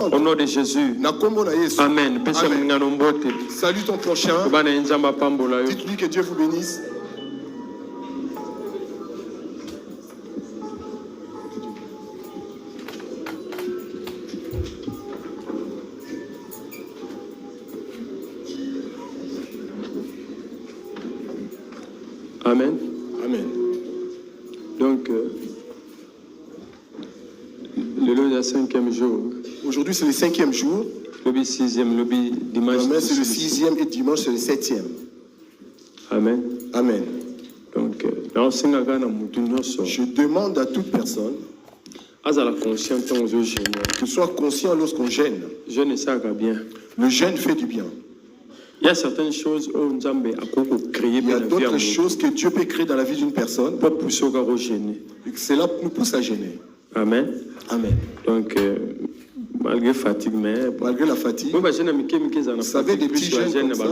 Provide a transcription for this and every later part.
Au nom de Jésus. Amen. Salut ton prochain. Dites-lui que Dieu vous bénisse. Amen. Amen. Donc, le 5e jour. Aujourd'hui, c'est le 5e jour. Le 6e, le dimanche. Demain, c'est le 6e et dimanche, c'est le 7e. Amen. Amen. Donc, je demande à toute personne que soit conscient lorsqu'on gêne. Le gêne fait du bien. Il y a certaines choses il y a d'autres choses que Dieu peut créer dans la vie d'une personne. Cela nous pousse à gêner. Amen. Amen. Donc, malgré la fatigue, vous savez, des petits jeunes comme ça,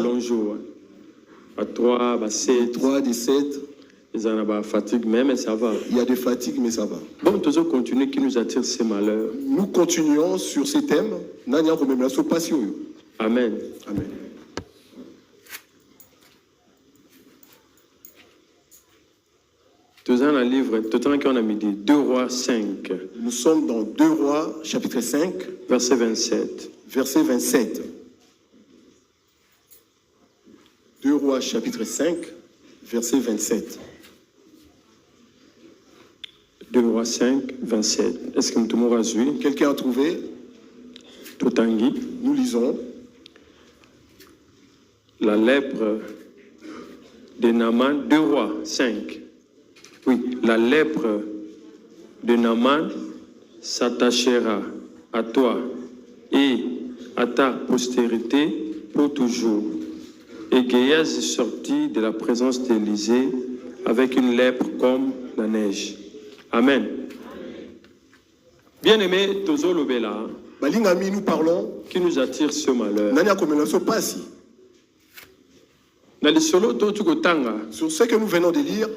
à 3, à 7. 3, des 7. Ils ont la fatigue, mais ça va. Il y a des fatigues, mais ça va. Bon, tous continuer qui nous attire ces malheurs. Nous continuons sur ces thèmes. Amen. Amen. Tout dans le livre, tout le temps qu'on a mis 2 Rois 5. Nous sommes dans 2 Rois, chapitre 5, verset 27. Verset 27. 2 Rois, chapitre 5, verset 27. 2 Rois 5, 27. Est-ce que tout le monde a vu? Quelqu'un a trouvé? Totangi. Nous lisons. La lèpre de Naaman, 2 Rois 5. Oui, la lèpre de Naaman s'attachera à toi et à ta postérité pour toujours. Et Géasi sortit de la présence d'Élisée avec une lèpre comme la neige. Amen. Bien-aimé, Tozo Lobela, Balingami, nous parlons qui nous attire ce malheur. Sur ce que nous venons de lire,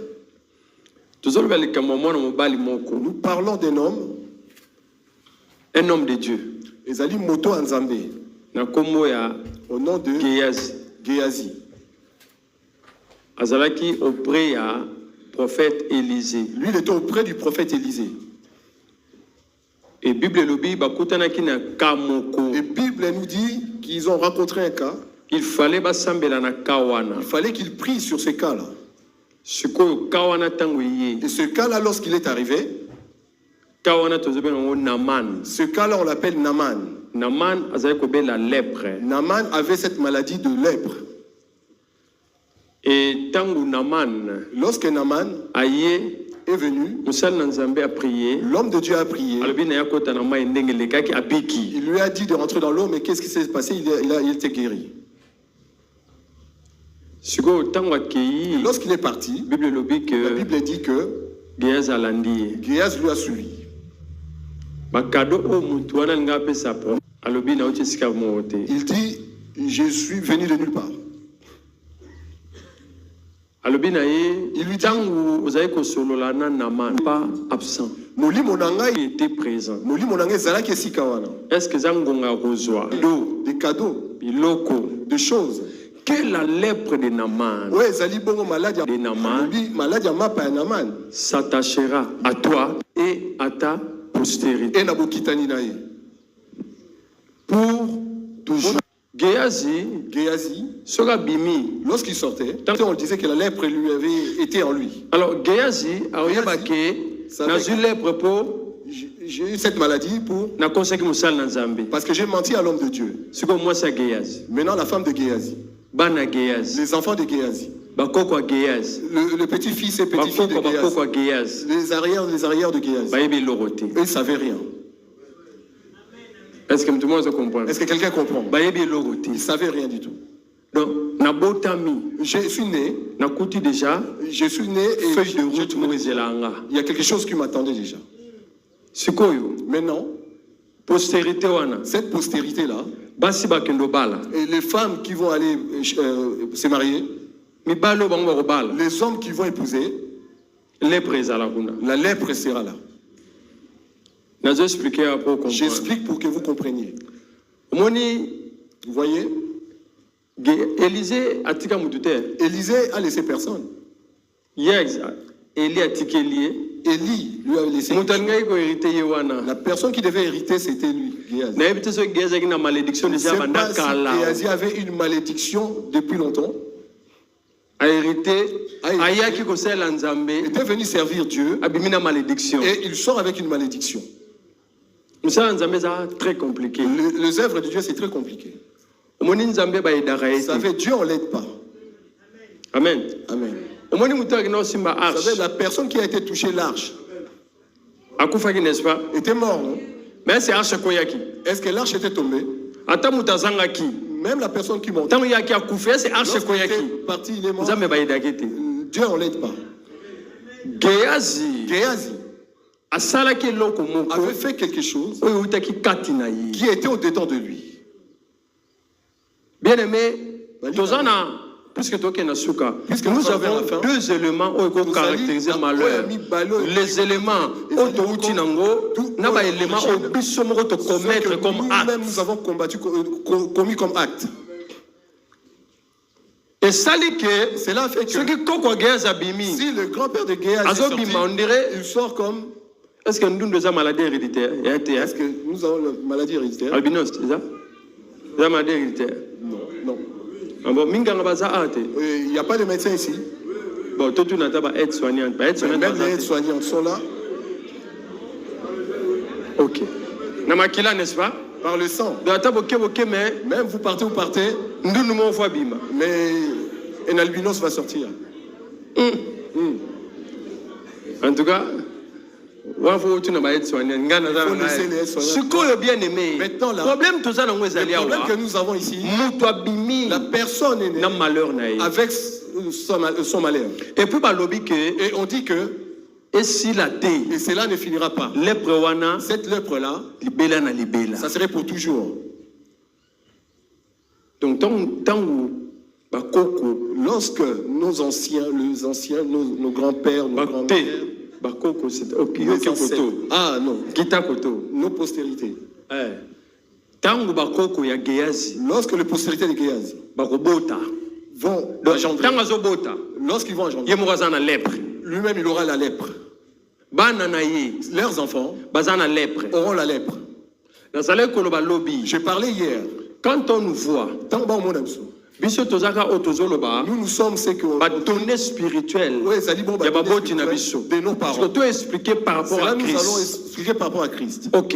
nous parlons d'un homme, un homme de Dieu. Ezali Moto Anzambe, au nom de Géasi. Azalaki auprès du prophète Élisée. Lui, il était auprès du prophète Élisée. Et Bible nous dit qu'ils ont rencontré un cas. Il fallait qu'il prie sur ce cas-là. Et ce cas-là, lorsqu'il est arrivé, ce cas-là, on l'appelle Naaman. Naaman avait cette maladie de lèpre. Et lorsque Naaman est venu, l'homme de Dieu a prié. Il lui a dit de rentrer dans l'eau, mais qu'est-ce qui s'est passé? Il était guéri. Lorsqu'il est parti, la Bible dit que Géasi lui a suivi. Il dit, je suis venu de nulle part. Il lui dit, pas absent. Il était présent. Est-ce que des cadeaux, des choses? Que la lèpre de Naaman s'attachera à toi et à ta postérité. Pour toujours. Géasi, lorsqu'il sortait, on disait que la lèpre lui avait été en lui. Alors Géasi a eu une lèpre pour. J'ai eu cette maladie pour. Parce que j'ai menti à l'homme de Dieu. Maintenant, la femme de Géasi. Les enfants de Géasi. Le petit-fils et petit-fille de Géasi. Les arrières de Géasi. Eux ne savaient rien. Est-ce que tout le monde comprend? Est-ce que quelqu'un comprend? Ils ne savaient rien du tout. Donc, je suis né. Je suis né et feuille de route. Il y a quelque chose qui m'attendait déjà. Maintenant, cette postérité-là, et les femmes qui vont aller se marier, les hommes qui vont épouser, la lèpre sera là. J'explique pour que vous compreniez. Vous voyez? Élisée a laissé personne. Élie a tiqué Élie lui a laissé. La personne qui devait hériter, c'était lui. Géhazi avait une malédiction depuis longtemps. Il était venu servir Dieu et il sort avec une malédiction. Très compliqué. Les œuvres de Dieu, c'est très compliqué. Vous savez, Dieu, on ne l'aide pas. Amen. Amen. Vous savez, la personne qui a été touchée l'arche était mort, non? Mais c'est l'arche. Est-ce que l'arche était tombée? Même la personne qui monte. Parti, il est mort. Dieu, on ne l'aide pas. Géhazi avait fait quelque chose qui était au-dedans de lui. Bien aimé, puisque nous avons deux éléments qui caractérisent le malheur. Les éléments nous avons commis comme acte. Et cela fait que si le grand-père de Géhazi il sort comme... Est-ce que nous avons une maladie héréditaire? Est-ce que nous avons une maladie héréditaire? Albinos, c'est ça? Vous avez une maladie héréditaire? Non. Il n'y a pas de médecin ici. Bon, tout le monde a aide-soignante. Même les aides-soignantes sont là. Ok. Namakila, n'est-ce pas? Par le sang. Même vous partez. Mais un albinos va sortir. En tout cas, il faut bien aimé. Maintenant, le problème que nous avons ici, la personne est née avec son malheur. Et on dit que et cela ne finira pas. Cette lèpre-là, ça serait pour toujours. Donc, lorsque nos anciens, nos grands-pères, nos grands-mères, nos ancêtres, nos postérités. Lorsque les postérités de Géhazi vont engendrer, lorsqu'ils vont engendrer, lui-même il aura la lèpre. Leurs enfants auront la lèpre. J'ai parlé hier. Quand on nous voit, nous sommes ce que données spirituelles de nos parents. Nous expliquer par rapport à Christ. Nous allons expliquer par rapport à Christ. Ok.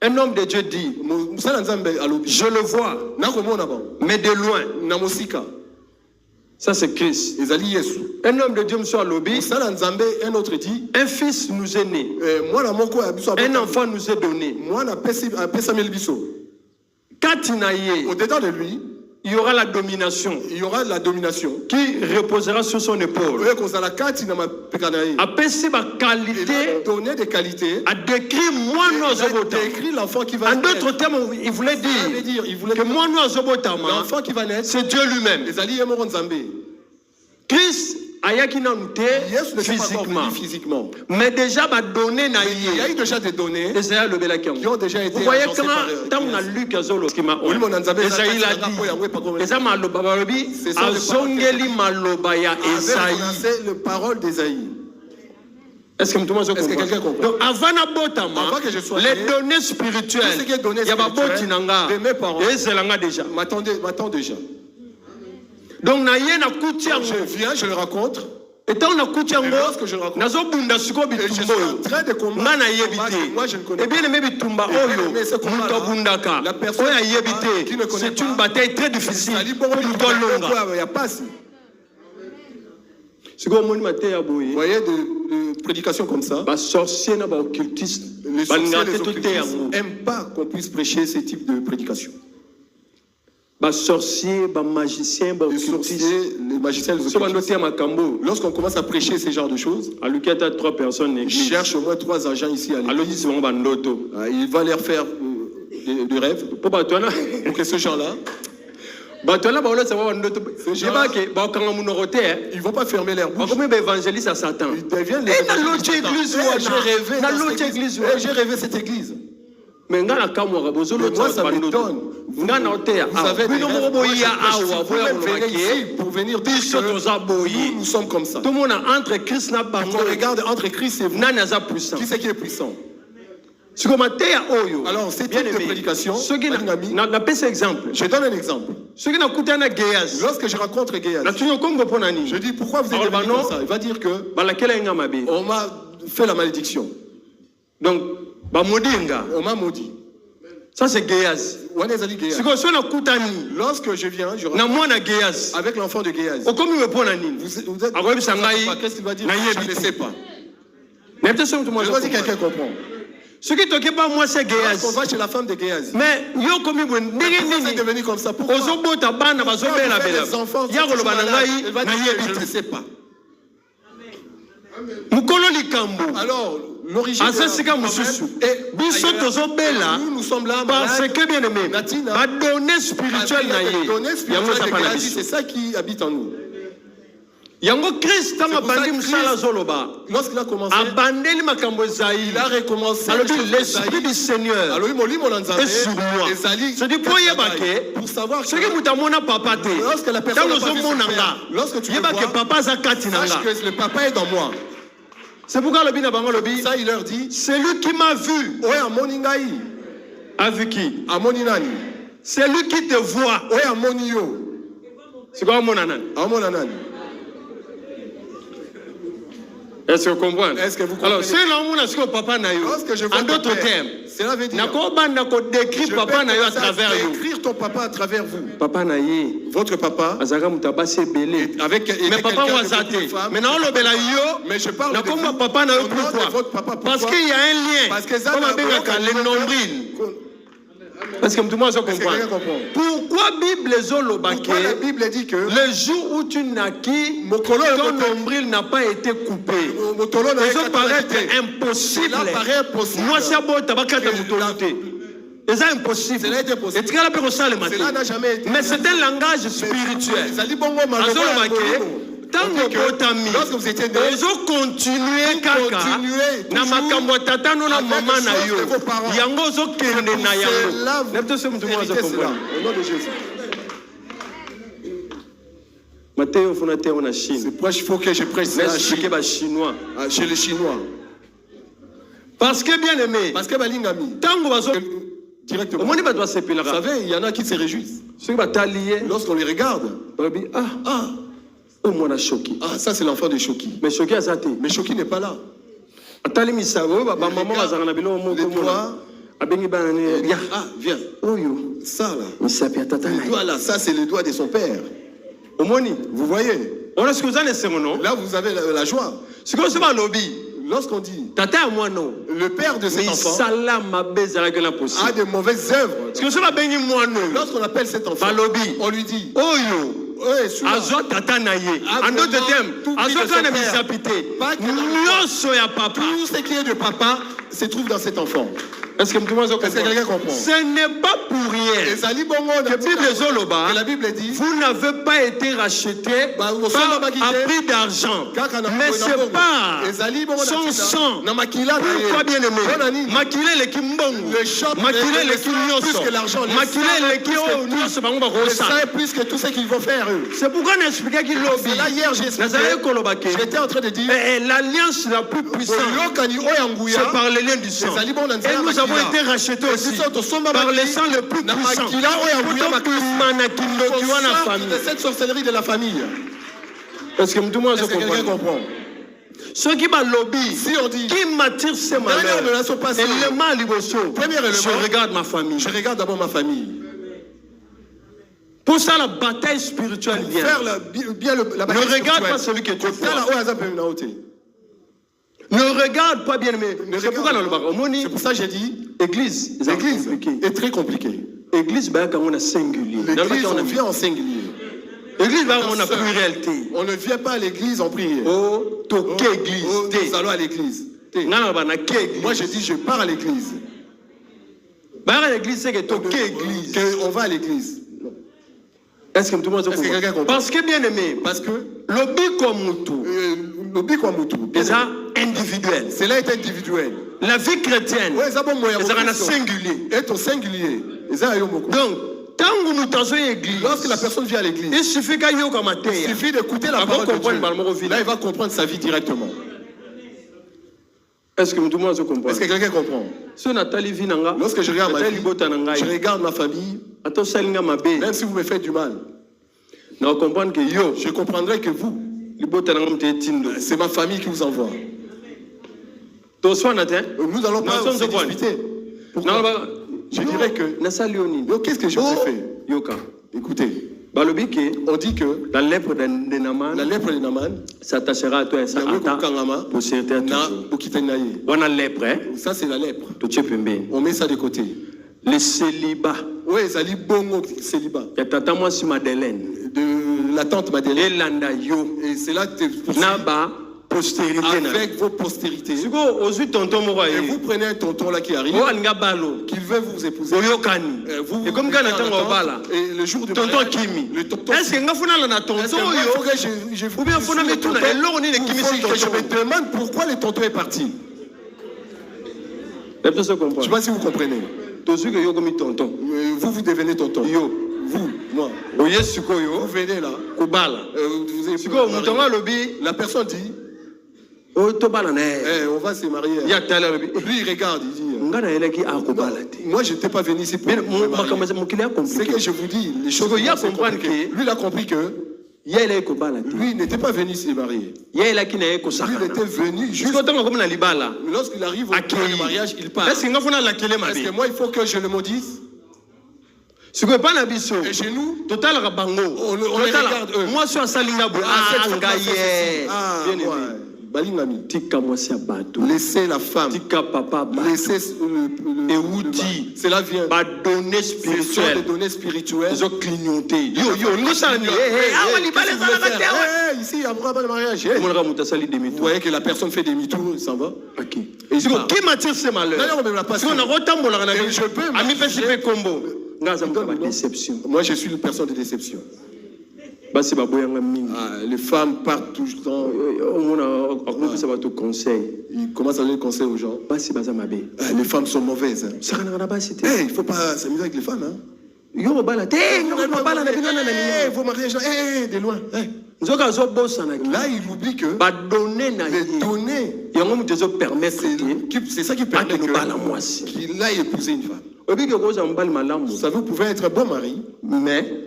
Un homme de Dieu dit, je le vois, mais de loin. Ça c'est Christ. Un homme de Dieu, un autre dit, un fils nous est né. Un enfant nous est donné. Au-dedans de lui, il y aura la domination. Qui reposera sur son épaule. Apaiser ma qualité. Donner des qualités. À décrire moi l'enfant qui va naître. En d'autres termes, il voulait dire que moi l'enfant qui va naître, c'est Dieu lui-même. Christ ayaki na physiquement. Mais déjà va donner il y a eu déjà des données qui ont déjà été. Vous voyez comment tant on a lu Kazolo qui m'a Esaïe l'a dit. Ezama lobabarobi azongeli maloba ya Esaïe. Le parole d'Esaïe. Est-ce que quelqu'un comprend? Donc avant que je sois les données spirituelles, il y a pas botinanga de mes parents. Et c'est là déjà. M'attends déjà. Donc je viens, je le rencontre. Et tant on a coupé en lorsque je le rencontre, nazo bunda siko bitumbo. Ngana yebite. Moi je ne connais pas. Et bien aimé bitumba oyo. Muto bundaka. Oya yebite. C'est une bataille très difficile. Pour longa. Vous voyez des prédications comme ça. Les sorciers n'aiment pas qu'on puisse prêcher ce type de prédication. Les sorciers, les magiciens, les magiciens, lorsqu'on commence à prêcher ce genre de choses, il cherche au moins 3 agents ici à l'église. Il va leur faire des rêves pour que ces gens-là. Ils ne vont pas fermer leur bouche. Ils deviennent les évangélistes. J'ai rêvé cette église. Mais moi, ça m'étonne. Vous avez des rêves pour venir dire que nous sommes comme ça. Quand on regarde entre Christ et vous, qui c'est qui est puissant? Alors, c'est une prédication. Je donne un exemple. Lorsque je rencontre Géasi, je dis pourquoi vous êtes venu comme ça? Il va dire que on m'a fait la malédiction. Donc, on m'a maudit. Ça c'est Géasi. Lorsque je viens, je rencontre avec l'enfant de Géasi. Qu'est-ce qu'il va dire? Je ne sais pas. Je vois si quelqu'un comprend. Ce qui ne pas moi c'est Géasi. On va chez la femme de Géasi. Mais pourquoi c'est devenu comme ça? Pourquoi les enfants je ne sais pas. Alors, l'origine nous sommes là parce que bien aimé, la donnée spirituelle, c'est ça qui habite en nous. Lorsqu'il a commencé, il a recommencé. L'esprit du Seigneur est sur moi. Je dis pour savoir que lorsque la personne lorsque tu vois, sache que le papa est dans moi. C'est pourquoi ça il leur dit, c'est lui qui m'a vu. A vu qui? C'est lui qui te voit. C'est quoi Amonanani? Est-ce que vous comprenez? Est-ce que vous comprenez? Alors, c'est l'homme que papa n'a eu. En d'autres termes, cela veut dire décrire papa n'a eu à travers vous. Décrire ton papa à travers vous. Papa n'a eu. Votre papa. Avec mais papa va zater. Maintenant on le bela yo. Mais je parle de comme papa n'a eu pourquoi? Parce qu'il y a un lien. Parce que ça comme le nombril. Parce que tout le monde se comprend. Pourquoi la Bible dit que le jour où tu naquis, ton nombril n'a pas été coupé. Ça paraît impossible. Moi, c'est bon, tu c'est impossible. Cela n'a jamais été. Mais c'est un langage spirituel. Lorsque vous étiez né, vous continuez kaka na makambo tata no na mama na yo yango zo kende na yango au nom de Jésus. Matteo fonate on a Chine. C'est pourquoi il faut que je prêche ça chez les Chinois. Parce que bien aimé, parce que balingami tango bazo directement. Vous savez, il y en a qui se réjouissent. Lorsqu'on les regarde, ah, ça c'est l'enfant de Shoki. Mais Shoki n'est pas là. Les doigts, viens. Ça là, ça c'est le doigt de son père. Vous voyez? Là vous avez la joie. Lorsqu'on dit le père de cet enfant a de mauvaises œuvres. Lorsqu'on appelle cet enfant, on lui dit Azo tata na ye. En d'autres termes, Azo kana misapité. Tout ce qui est de papa se trouve dans cet enfant. Est-ce que quelqu'un comprend? Ce n'est pas pour rien que la Bible dit vous n'avez pas été racheté à prix d'argent, mais c'est pas son sang. Pourquoi bien aimé? Makile le kimbongo, makile le kinyoso, makile le kinyoso, c'est plus que tout ce qu'ils vont faire eux. C'est pourquoi on expliquait qu'il lobby. Là hier j'étais en train de dire l'alliance la plus puissante c'est par les liens du sang. Et nous avons été rachetés aussi par le sang le plus puissant. De cette sorcellerie de la famille. Est-ce que tout le monde comprend? Ceux qui m'a lobby, si on dit, qui m'attire ces malheurs, je regarde ma famille. Je regarde d'abord ma famille. Pour ça, la bataille spirituelle vient. Ne regarde pas celui qui est trop fort. Ne regarde pas bien, mais c'est pourquoi dans le baromonie. C'est pour ça que j'ai dit, église est très compliquée. Église, on a singulier. L'église, on vient en singulier. L'église, on a pluralité. On ne vient pas à l'église en prière. Oh, église. Nous allons à l'église. Moi, je dis, je pars à l'église. À l'église, c'est que église. On va à l'église. Est-ce que tout le monde comprend? Parce que bien aimé, parce que le bikomutu, c'est individuel. Cela est individuel. La vie chrétienne, c'est un singulier. Est au singulier. Donc, lorsque la personne vient à l'église, il suffit d'écouter la parole de Dieu. Là, il va comprendre sa vie directement. Est-ce que tout le monde comprend? Est-ce que quelqu'un comprend? Lorsque je regarde ma vie, je regarde ma famille, même si vous me faites du mal, je comprendrai que vous, c'est ma famille qui vous envoie. Nous allons pas se disputer. Pourquoi? Je dirais que... Qu'est-ce que je vous ai fait? Écoutez. On dit que la lèpre de Naaman s'attachera à toi et ça pour certains lèpre. Ça c'est la lèpre. On met ça de côté. Le célibat. Oui, ça dit bon célibat. De la tante Madeleine. Et c'est là que postérité avec vos postérités. Et vous prenez un tonton là qui arrive, qui veut vous épouser. Et comme quand et le jour du mariage, le tonton. Est-ce que je me demande pourquoi le tonton est parti. Je ne sais pas si vous comprenez. Vous devenez tonton. Vous, moi. Vous venez là. La personne dit on va se marier. Lui, il regarde, il dit moi, je n'étais pas venu ici pour me marier. C'est que je vous dis, les choses. Lui, il a compris que lui, il n'était pas venu se marier. Lui, il était venu juste. Lorsqu'il arrive au mariage, il part. Est-ce que moi, il faut que je le maudisse? Et chez nous, on les regarde eux. Moi, je suis à Salingabou. Laissez la femme. Laissez cela vient. Ce sont des données spirituelles. Ils ont clignoté. Ici, il y a un mariage. Vous voyez que la personne fait demi-tour, il s'en va. Et qui m'attire ces malheurs? Je peux. Moi, je suis une personne de déception. Les femmes partent tout le temps. Ils commencent à donner conseil aux gens. Les femmes sont mauvaises. Il ne faut pas s'amuser avec les femmes. Vos mariages, de loin. Là, il oublie que les données, c'est ça qui permet qu'il aille épouser une femme. Vous savez, vous pouvez être un bon mari, mais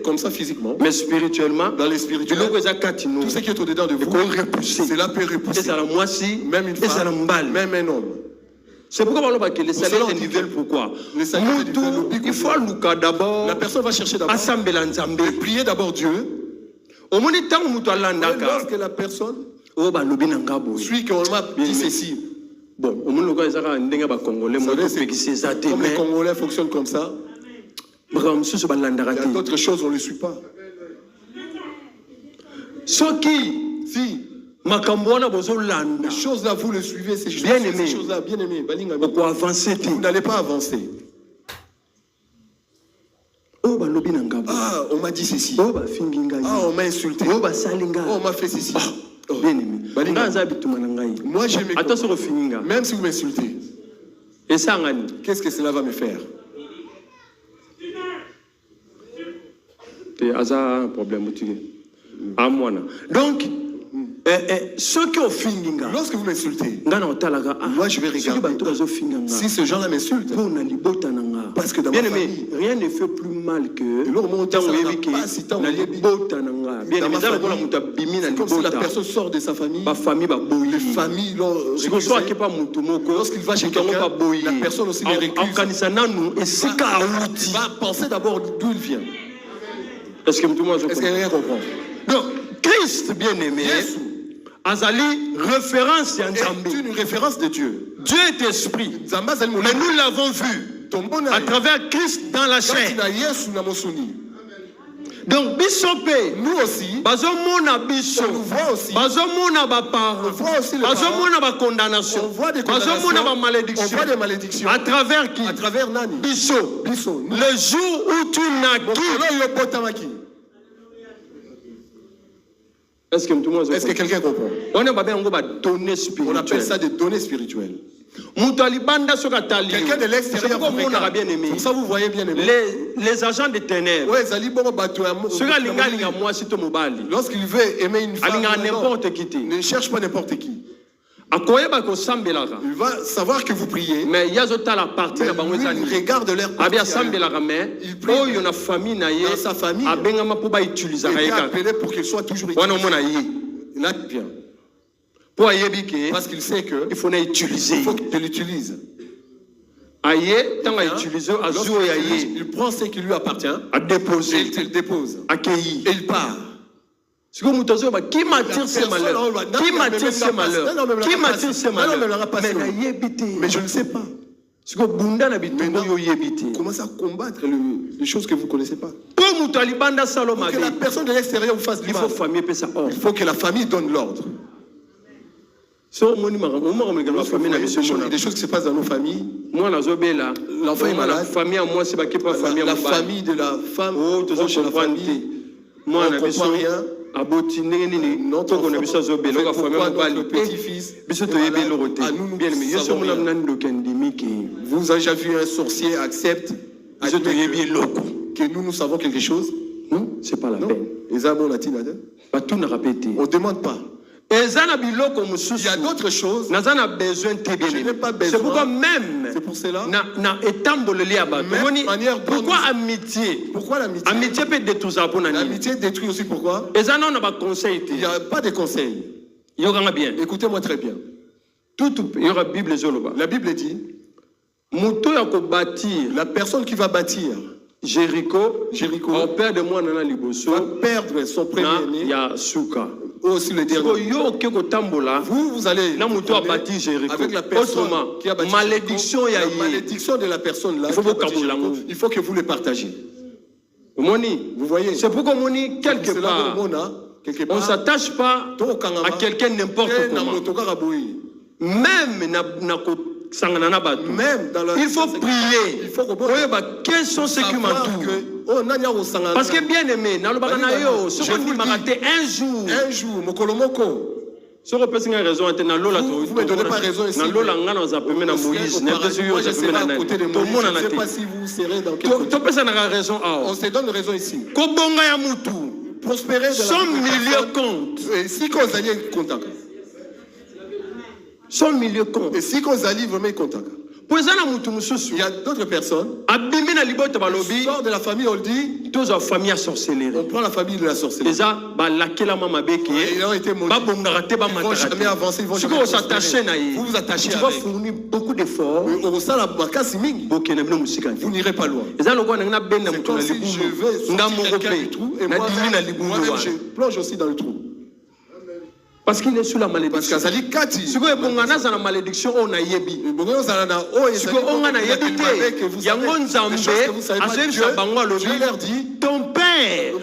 comme ça physiquement, mais spirituellement, dans les spirituels, tout ce qui est au-dedans de vous, cela peut repousser même une femme, même un homme. C'est pourquoi on parle que les salaires individuels, pourquoi? Il faut d'abord. La personne va chercher d'abord. Et prier d'abord Dieu. Lorsque la personne suit qu'on m'a dit ceci. Bon, comme les Congolais fonctionnent comme ça, il y a d'autres choses, on ne le suit pas. Si les choses là, vous le suivez, ces choses-là, bien aimé, vous n'allez pas avancer. Ah, on m'a dit ceci. Ah, on m'a insulté. Oh, on m'a fait ceci. Moi, je m'écoute. Même si vous m'insultez, qu'est-ce que cela va me faire? Un problème. Donc, ceux qui ont fini, lorsque vous m'insultez, moi je vais regarder si ce gens-là m'insulte. Parce que dans ma famille, rien ne fait plus mal que comme si la personne sort de sa famille, les familles lorsqu'il va chez quelqu'un, la personne aussi les récuse. Va penser d'abord d'où il vient. Est-ce que quelqu'un comprend? Donc, Christ bien-aimé, Azali, référence est une référence de Dieu. Dieu est esprit. Mais nous l'avons vu à travers Christ dans la chair. Donc, bisopé, nous aussi, bazomona biso, on nous voit aussi, bazomona ba parents, on voit aussi les bazomona ba condamnation, on voit des condamnations, bazomona ba malédiction, on voit des malédictions. À travers qui? À travers nani? Biso. Biso. Le jour où tu naquis. Est-ce que tout le monde Est-ce que quelqu'un comprend? On appelle ça des données spirituelles. Quelqu'un de l'extérieur vous regarde. bien aimé. Pour ça vous voyez bien aimé. Les agents des ténèbres. Lorsqu'il veut aimer une femme, ne cherche pas n'importe qui. Il va savoir que vous priez. Mais il y a la partie il regarde leur prière. Il prie dans sa famille. Il est appelé pour qu'il soit toujours utilisé. Là, bien. Parce qu'il sait que il faut l'utiliser. Il faut qu'il l'utilise. Il prend ce qui lui appartient. À déposer. Il le dépose. Accueilli. Et il part. Qui m'attire ces malheurs? Qui m'attire ces malheurs? Qui m'attire ces malheurs? Mais je ne sais pas. Commencez à combattre les choses que vous ne connaissez pas. Pour que la personne de l'extérieur vous fasse du mal, il faut que la famille donne l'ordre. Il y a des choses qui se passent dans nos familles. L'enfant est malade. La famille de la femme, proche de la famille, on ne comprend rien. Notre petit-fils, vous avez déjà vu un sorcier accepte que nous savons quelque chose? Non, c'est pas la peine. On ne demande pas. Il y a d'autres choses. Je n'ai pas besoin. C'est pourquoi même. C'est pour cela. Pourquoi amitié? Pourquoi l'amitié? Amitié peut détruire. L'amitié détruit aussi pourquoi? Il n'y a pas de conseils. Écoutez-moi très bien. La Bible dit, la personne qui va bâtir Jéricho va perdre son premier-né. Aussi le dernier. Vous allez avec la personne qui a bâti Jéricho, la malédiction de la personne là, il faut que vous le partagiez. Vous voyez? C'est pourquoi quelque part, on ne s'attache pas à quelqu'un n'importe comment. Même il faut prier. Quels sont ceux qui m'entourent? Parce que bien aimé, un jour, vous me donnez pas raison ici. Moi, je ne sais pas à côté de moi. Je ne sais pas si vous serez dans quel côté. On se donne raison ici. Prospérer de 100 millions compte. Et si vous alliez contact. 100 millions compte. Et si vous alliez vraiment contact. Il y a d'autres personnes qui sortent de la famille, on dit, on prend la famille de la sorcellerie. Ils ont été maudits. Ils ne vont jamais avancer, ils vont jamais prospérer. Vous vous attachez tu vas fournir beaucoup d'efforts. Vous n'irez pas loin. C'est comme si je veux sortir quelqu'un du trou et moi-même je plonge aussi dans le trou. Parce qu'il est sous la malédiction. Parce qu'azali kati. Si vous êtes dans la malédiction, on a yebi. Si vous êtes dans la Dieu leur dit, ton père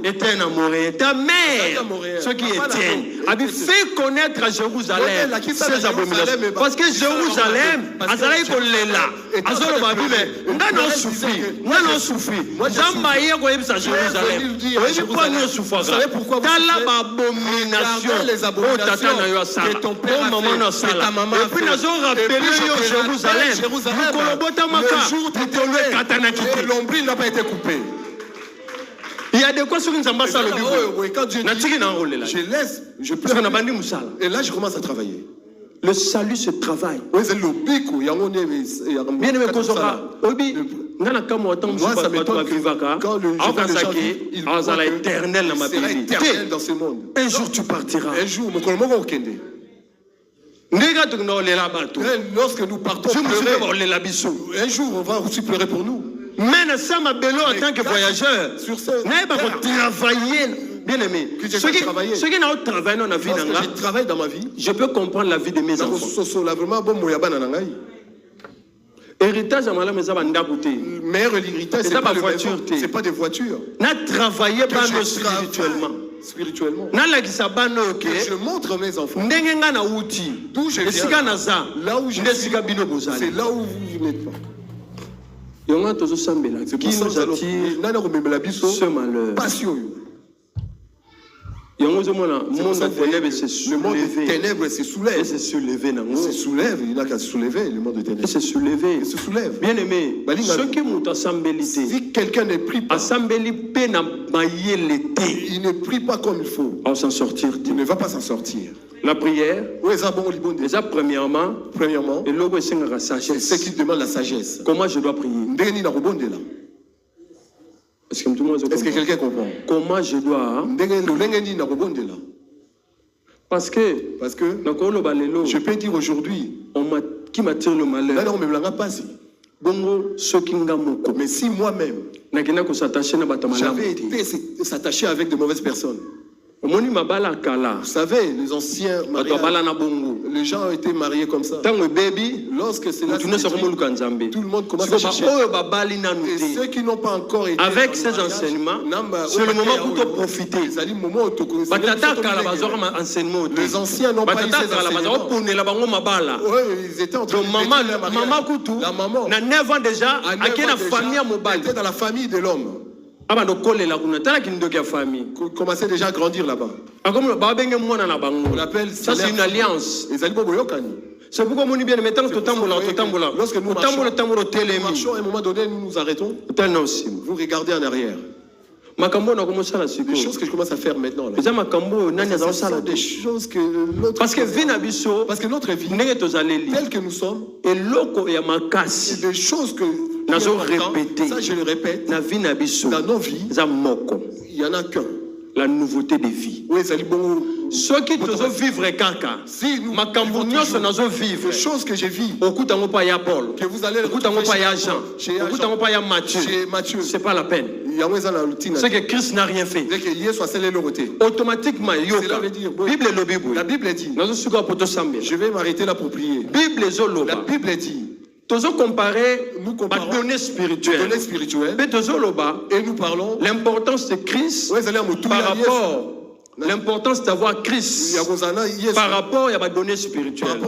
était un amoureux, ta mère, ce qui est avait fait connaître à Jérusalem ces abominations. Parce que Jérusalem, Azalaï Kolela, Azoloba Bible, on a souffert. Zambaya Koyebsa Jérusalem. Vous savez pourquoi? T'as l'abomination. Les abominations que ton père a fait, que ta maman a fait. Et puis Jérusalem, le jour où le nombril n'a pas été coupé. Il y a des quoi sur une ambassade. Je laisse, je pleure. Et là, je commence à travailler. Le salut se travaille. Bien aimé, moi, ça m'étonne quand le jour éternel dans ce monde. Un jour tu partiras. Un jour, lorsque nous partons pleurer, un jour on va aussi pleurer pour nous. Mais ça m'a bello en tant que voyageur. Sur ce, travailler. Bien aimé. Ceux qui n'ont travaillé dans la vie, je travaille dans ma vie. Je peux comprendre la vie de mes enfants. Héritage à malam eza banda côté. Meilleur héritage c'est pas voiture, c'est pas des voitures. Na travailler pas spirituellement. Spirituellement. Na la kisabano OK. Je montre mes enfants. Ndenge nga na uti. D'où je viens. Là où je suis. C'est là où vous n'êtes pas. Yonga tozo sambela. C'est pour ça que nana rememela biso. Ce malheur. Passion. Le monde des ténèbres se soulève. Se soulève. Se soulève. Il n'a qu'à se soulever, le monde des ténèbres. Se soulever. Il se soulève. Bien aimé. Si quelqu'un ne prie pas, il ne prie pas comme il faut. On s'en sortir. Il ne va pas s'en sortir. La prière, déjà premièrement, c'est ce qui demande la sagesse. Comment je dois prier? Est-ce que quelqu'un comprend? Comment je dois? Parce que je peux dire aujourd'hui, qui m'attire le malheur. Mais si moi-même, j'avais été s'attacher avec de mauvaises personnes. Vous savez, les anciens mariages, les gens ont été mariés comme ça. Lorsque c'est là, tout le monde commence à chercher. Et ceux qui n'ont pas encore été avec ces enseignements, c'est le moment pour te profiter. Les anciens n'ont pas eu ces enseignements. Ils étaient en train de la maman, à 9 ans déjà, était dans la famille de l'homme. Commençait déjà à grandir là-bas. On appelle ça, c'est une alliance. C'est pourquoi mon bien maintenant lorsque nous marchons à un moment donné, nous nous arrêtons. Vous regardez en arrière. Les choses que je commence à faire maintenant, là, sont des choses que parce que notre vie, telle que nous sommes, c'est des choses que ça je le répète, dans nos vies, il n'y en a qu'un. La nouveauté de vie. Ceux qui te vivre caca. Si nous vivre. Les choses que je vis. Que vous allez Matthieu. C'est pas la peine. C'est que Christ n'a rien fait. Automatiquement, la Bible dit. Je vais m'arrêter là pour prier. La Bible dit. Nous comparons données spirituelles. Et nous parlons l'importance de Christ par rapport l'importance d'avoir Christ par rapport à la donnée spirituelle.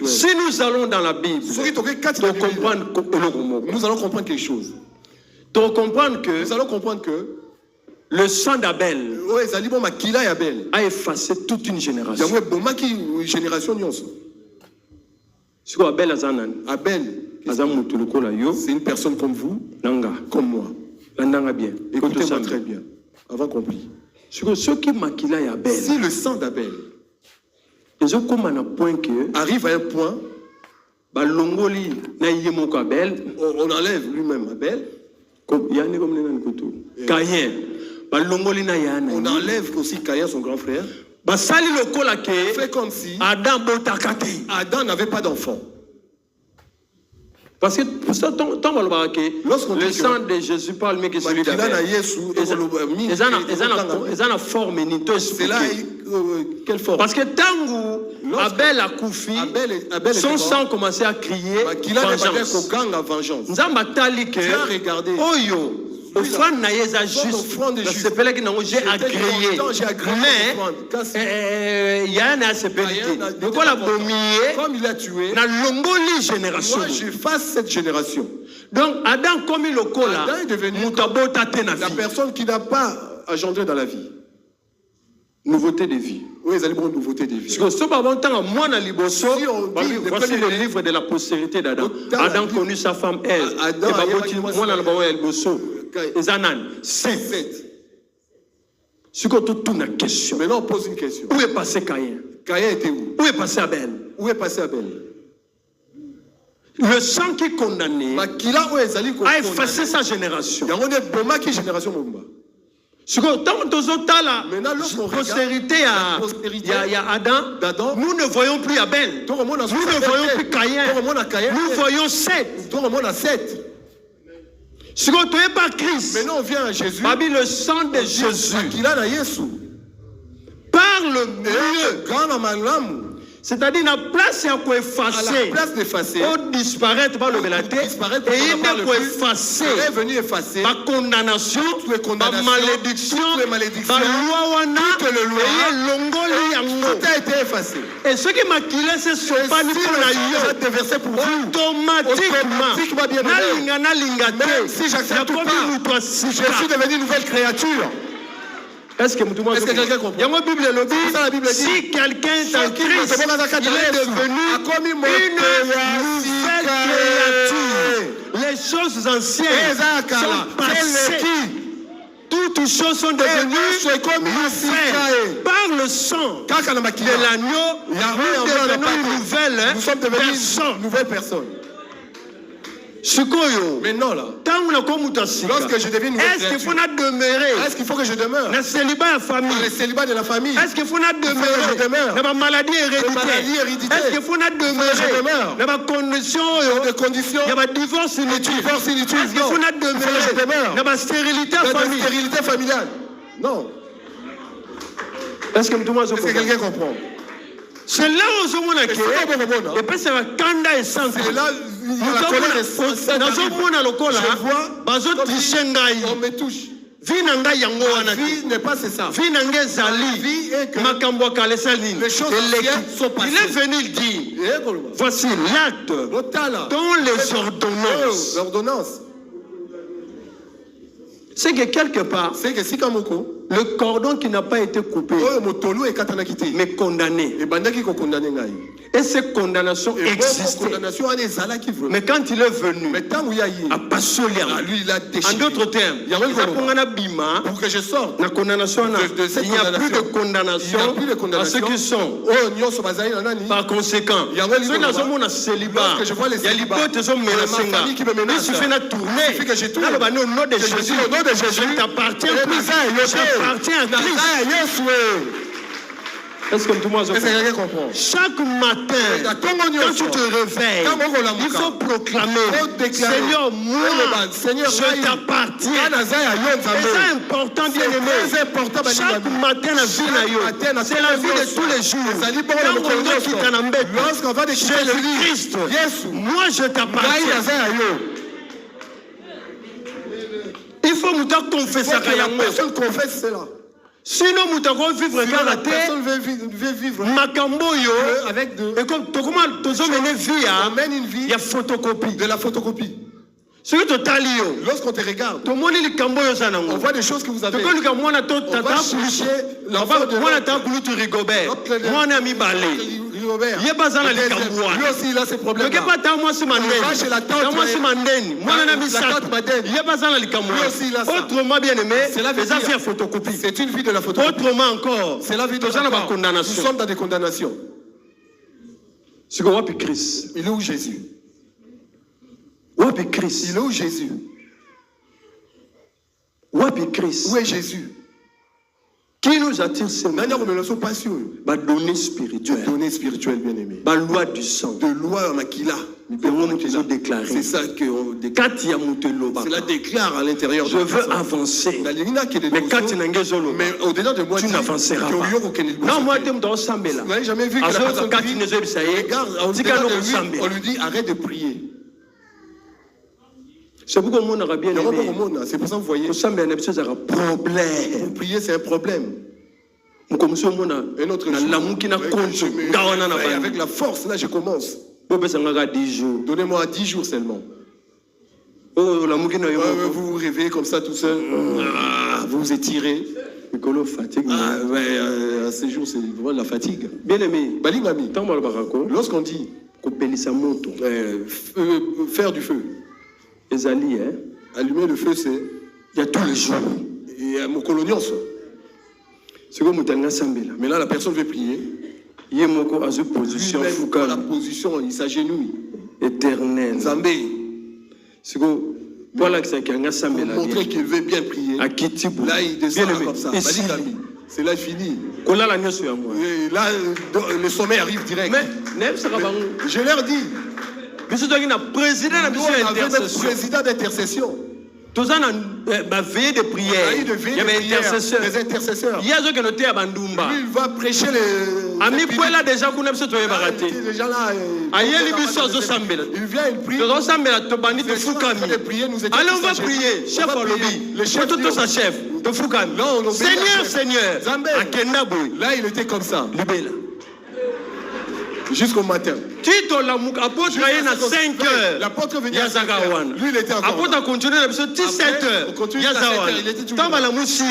Si nous allons dans la Bible, nous allons comprendre quelque chose. Nous allons comprendre que le sang d'Abel a effacé toute une génération. Abel, c'est une personne comme vous, comme moi. Écoutez-moi très bien, avant qu'on prie. Si le sang d'Abel arrive à un point, on enlève lui-même Abel. On enlève aussi Caïn, son grand frère. Fait comme si Adam n'avait pas d'enfant. Parce que le sang de Jésus parle mieux que celui d'Abel. Ils ont la forme. C'est là quelle forme? Parce que tant Abel a couffé, son sang commençait à crier vengeance. Dieu a regardé. Offrande naïsa juste. C'est pas là que j'ai agréé. Mais il y a un aspect. Comme il a tué, génération. Moi j'efface cette génération. Donc Adam comme il est devenu la personne qui n'a pas engendré dans la vie. Nouveauté de vie. Oui, ils allaient pour une nouveauté de vie. Voici le livre de la postérité d'Adam. Adam connut sa femme Ève. Maintenant on pose une question. Où est passé Caïn? Caïn était où? Où est passé Abel? Où est passé Abel? Le sang qui condamnait a effacé sa génération. Maintenant, postérité à Adam, nous ne voyons plus Abel. Nous ne voyons plus Caïn. Nous voyons Seth. Si on ne pas Christ, maintenant on vient à Jésus. Le sang de Jésus parle mieux. C'est-à-dire la place à quoi effacer. La place d'effacer. Ou disparaître par le belate. Et il est pour effacer. Il est venu effacer. La condamnation. La malédiction. La loi wana. Toute le loi. Tout a été effacé. Et ce qui m'a quitté, c'est ce pas ni pour la automatiquement. Même si j'accepte pas, si je suis devenu une nouvelle créature. Est-ce que quelqu'un comprend? La Bible dit, si quelqu'un est en Christ, il est devenu une nouvelle créature. Les choses anciennes sont passées. Toutes choses sont devenues nouvelles. Par le sang de l'agneau, nous sommes devenus une nouvelle personne. Maintenant là, lorsque je deviens une nouvelle créature, est-ce qu'il faut que je demeure dans le célibat de la famille? Est-ce qu'il faut demeurer dans la maladie héréditaire? Est-ce qu'il faut demeurer dans la condition dans la divorce inutile? Est-ce qu'il faut demeurer dans la stérilité familiale? Non. Est-ce que quelqu'un comprend? C'est là où je m'en accueille. Et puis c'est la canda essence. C'est là la colère essence. On me touche. La vie n'est pas ça. La vie est que les choses sont passées. Il est venu dire, voici l'acte dont les ordonnances. C'est que quelque part, le cordon qui n'a pas été coupé, mais condamné. Et ces condamnations existaient. Mais quand il est venu, en d'autres termes, pour que je sorte, la condamnation, il n'y a plus de condamnation à ceux qui sont. Par conséquent, ceux dans un monde à célibat, il y a l'hypothèse il suffit de tourner. Au nom de Jésus, je t'appartiens plus. J'appartiens à Christ. Est-ce que tout le monde comprend? Chaque matin, quand tu te réveilles, il faut proclamer, Seigneur, moi, je t'appartiens. C'est important, bien aimé. Chaque matin, la vie, c'est la vie de tous les jours. Lorsqu'on va de Jésus-Christ, moi, je t'appartiens. Il faut nous confesser ça. Personne confesse cela. Sinon, nous devons vivre la personne veut vivre avec de. Et comme comment on mène une vie, il y a photocopie. De la photocopie. Lorsqu'on te regarde, on voit des choses que vous avez. On va chercher l'enfant de Robert. Lui aussi il a ses problèmes. Lui aussi il a ça. Autrement bien aimé, c'est une vie de la photocopie. Autrement encore, c'est la vie de la condamnation. Nous sommes dans des condamnations. Il est où Jésus? Il est où Jésus? Où est Jésus? Qui nous attire seulement? Données spirituelles, bien aimé. Loi du sang. De loi makila. C'est ça qu'on déclare. Cela déclare à l'intérieur de je veux avancer. Mais au-delà de moi, tu n'avanceras pas. Non, moi, tu n'as jamais vu que la personne regarde, on lui dit arrête de prier. C'est pourquoi on aura bien aimé. C'est pour ça que vous voyez. Problème. Prier, c'est un problème. Un autre avec la force, là, je commence. Donnez-moi 10 jours seulement. Vous vous réveillez comme ça tout seul. Vous vous étirez. À ces jours, c'est vraiment de la fatigue. Bien aimé. Lorsqu'on dit faire du feu. Allumer le feu, c'est. Il y a tous les jours. Et mon colonion. Mais là, la personne veut prier. Position, la position, il s'agenouille. Éternel. Zambé. Voilà que c'est qu'un assemblée. Montrer qu'il veut bien prier. Là, il descend comme ça. C'est là fini. Et là, le sommet arrive direct. Mais, je leur dis. Nous avons président d'intercession. Tous en veillée de prière. Il y avait des intercesseurs. Il y a ceux qui notaient à Bandumba. Lui, il va prêcher les. Ami Pouela déjà qu'on a besoin de barater. Déjà là. Aïe biso zo sambela. Il vient, il prie. Zo sambela to bandi to fukami. Allez on va prier. Chef Olobi. Le chef tout sa chef. To fukami. Seigneur, Seigneur. Akenda boy. Là il était comme ça. Libela. Jusqu'au matin. Tito la apôtre a na 5 heures. L'apôtre venait à 5 heures. Lui il était encore. Apôtre a continué à 17 heures. Il était toujours. Tamba la musi.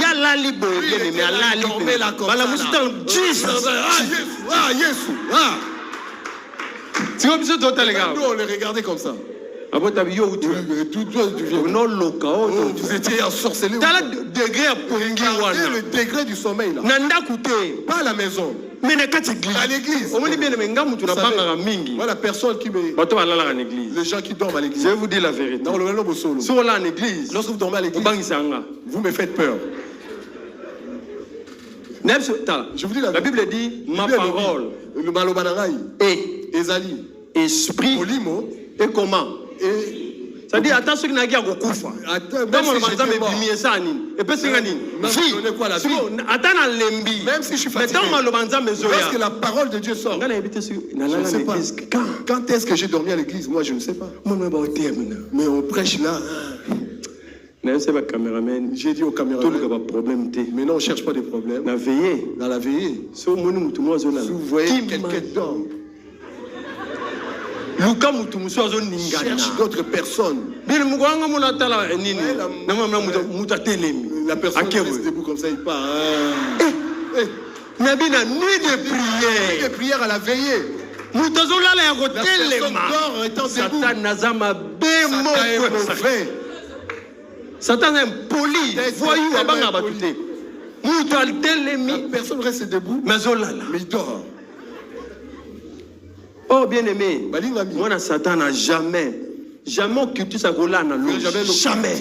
Ya la libo, mais la libo. Bala musi dans Jesus. Ah Yesu. Ah. Tu vois monsieur total les gars. Nous on les regardait comme ça. Apôtre yo où tu viens. Non loka. Vous étiez ensorcelé. T'as le degré à pongi wana. Le degré du sommeil là. Nanda kouté. Pas à la maison. Mais à l'église. Voilà, personne qui me. Les gens qui dorment à l'église. Je vais vous dire la vérité. Sur l'église, lorsque vous dormez à l'église, vous me faites peur. Je vous dis la Bible dit ma parole et Ezali esprit et comment. Ça dit attends ce qui n'a pas kufa. Même si je suis fatigué. Lorsque la parole de Dieu sort. Je ne sais pas. Quand est-ce que j'ai dormi à l'église? Moi je ne sais pas. Mais on prêche là. J'ai dit au caméraman. Mais non, on ne cherche pas de problème. Dans la veillée. Si vous voyez quelqu'un dort. Cherche d'autres personnes. La personne reste debout comme ça, il part. Nuit de prière. Nuit de prière à la veillée. La personne dort étant debout. Satan est poli. Voyou, la personne reste debout. Mais il dort. Oh bien-aimé, moi Satan n'a jamais occulté sa colonne à l'eau. Jamais.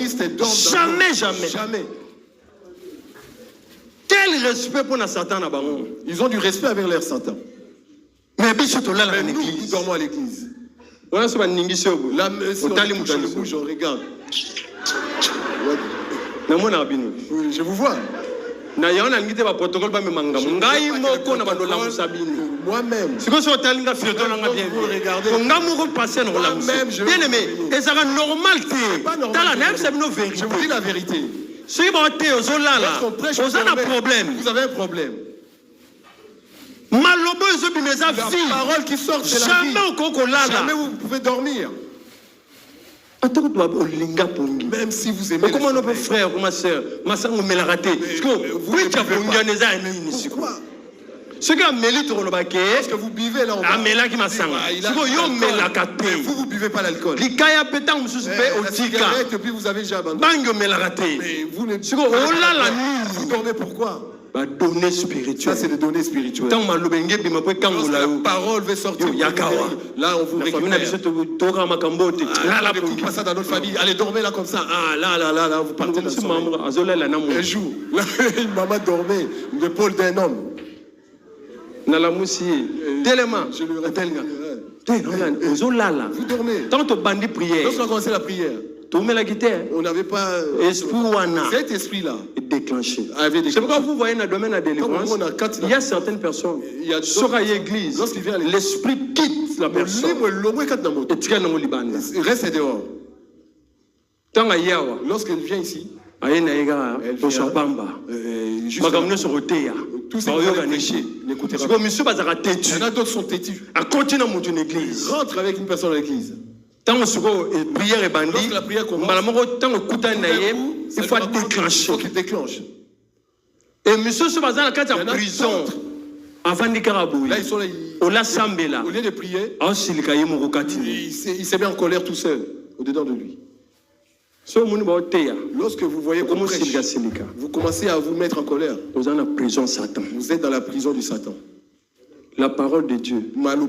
Quel respect pour Satan à Baron? Ils ont du respect avec leur Satan. Mais nous dormons à l'église. Là, si on regarde. Je vous vois. Moi-même. Bien-aimé, c'est normal. Je vous dis la vérité. Si vous avez un problème. Vous avez un problème. La parole qui sort de la vie. Jamais vous pouvez dormir. Même si vous aimez. Comment notre frère ou ma soeur, ma soeur me l'a raté. Pourquoi? Ce que vous buvez là, vous buvez pas l'alcool. La cigarette, et puis vous avez déjà abandonné. Mais vous ne vous dormez pourquoi? Données spirituelles. Ça, c'est des données spirituelles. Quand la parole veut sortir, là, on vous récupère. Là, on passe ça dans notre famille. Allez, dormez là comme ça. Ah, là, vous partez dans son un jour, une maman dormait l'épaule d'un homme. Tellement. Je le rappelle. Vous dormez. Tant que bandit prière. Lorsqu'on a commencé la prière, on n'avait pas cet esprit-là déclenché. C'est pourquoi vous voyez dans le domaine de la délivrance, il y a certaines personnes sur l'église, l'esprit quitte la personne. Il reste dehors. Lorsqu'elle vient ici, elle vient tout ce n'écoutez pas. Il y en a d'autres sont têtus. Rentre avec une personne à l'église. Tant que prière est bandit, la prière commence, il faut déclencher. Il déclenche. Et monsieur se basant dans la prison, avant de carabouiller, là ils sont là, au lieu de prier, il s'est mis en colère tout seul, au-dedans de lui. Lorsque vous voyez comment vous commencez à vous mettre en colère. Vous êtes dans la prison Satan. Vous êtes dans la prison du Satan. La parole de Dieu même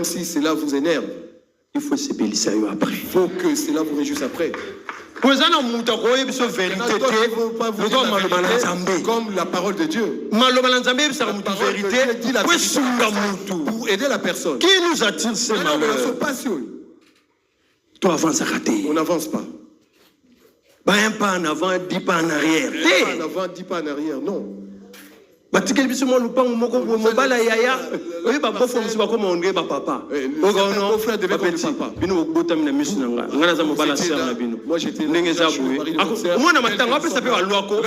si cela vous énerve, il faut se bélisser après. Il faut que cela vous réjouisse après. Comme la parole de Dieu. Pour aider la personne. Qui nous attire ces malheurs? Toi avance à rater. On n'avance pas. Un pas en avant, 10 pas en arrière. Un pas en avant, 10 pas en arrière, non. batikeli biso mo lupango moko mobala yaya oyi ba bofo musu ba ko mondé ba papa mon frère devait être papa bino botami na misu nanga ngana za mobala sœur na bino ndenge za buye mona matanga apesa pe ba loi ko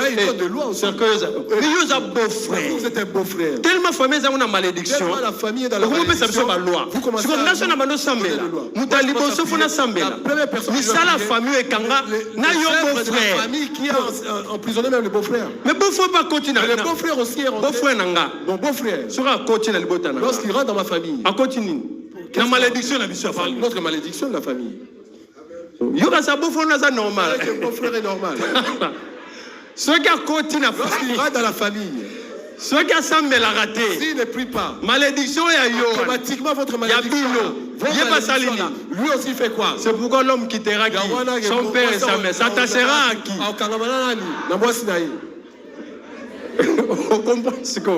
sérieuse ni yo za beau frère vous êtes un beau frère tellement famille za una malédiction la famille est dans la malédiction vous ba loi vous commencez à national mano sambela mutali boso fona sambela misala famille ekanga na yo beau frère la famille qui a emprisonné même le beau frère mais beau frère pas continuer le beau frère aussi beau frère nanga mon beau frère sera coach na libota nanga lorsqu'il rentre dans ma famille a continue la malédiction la biso famille notre malédiction de la famille yo ka sa beau frère na normal le beau frère est normal ce qui a continue lorsqu'il rentre dans la famille ce qui a semblé la raté s'il ne prie pas malédiction ya yo automatiquement votre malédiction lui aussi fait quoi? C'est pourquoi l'homme quittera qui son père et sa mère s'attachera à qui?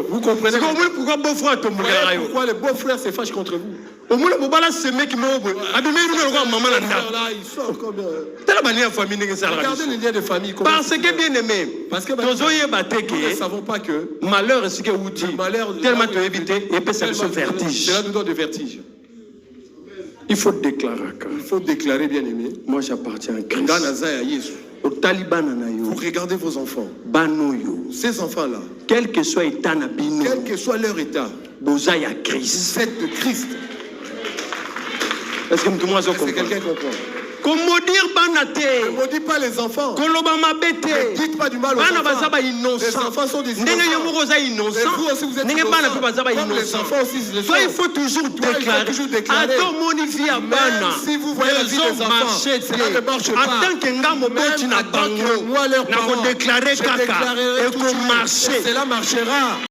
Vous comprenez pourquoi beau frère tombe? Pourquoi le beau frère se fâche contre vous? Au moins le bala ce mec me maman regardez les liens de famille. Parce que bien aimé, parce que nous ne savons pas que malheur est ce que vous dites tellement tu éviter et peut ça vertige. Cela nous donne de vertige. Il faut déclarer. Il faut déclarer, bien aimé. Moi j'appartiens à Christ. Au Taliban, vous regardez vos enfants. Ces enfants-là, quel que soit quel que soit leur état, vous êtes de Christ. Est-ce que quelqu'un comprend? Comme dire banate, ne maudit pas les enfants. Ne dites pas du mal aux enfants. Les enfants sont des innocents. Vous aussi vous êtes innocents. Toi, il faut toujours déclarer. Attends, mon si vous voyez la vie des enfants, cela ne marche pas. Cela marchera.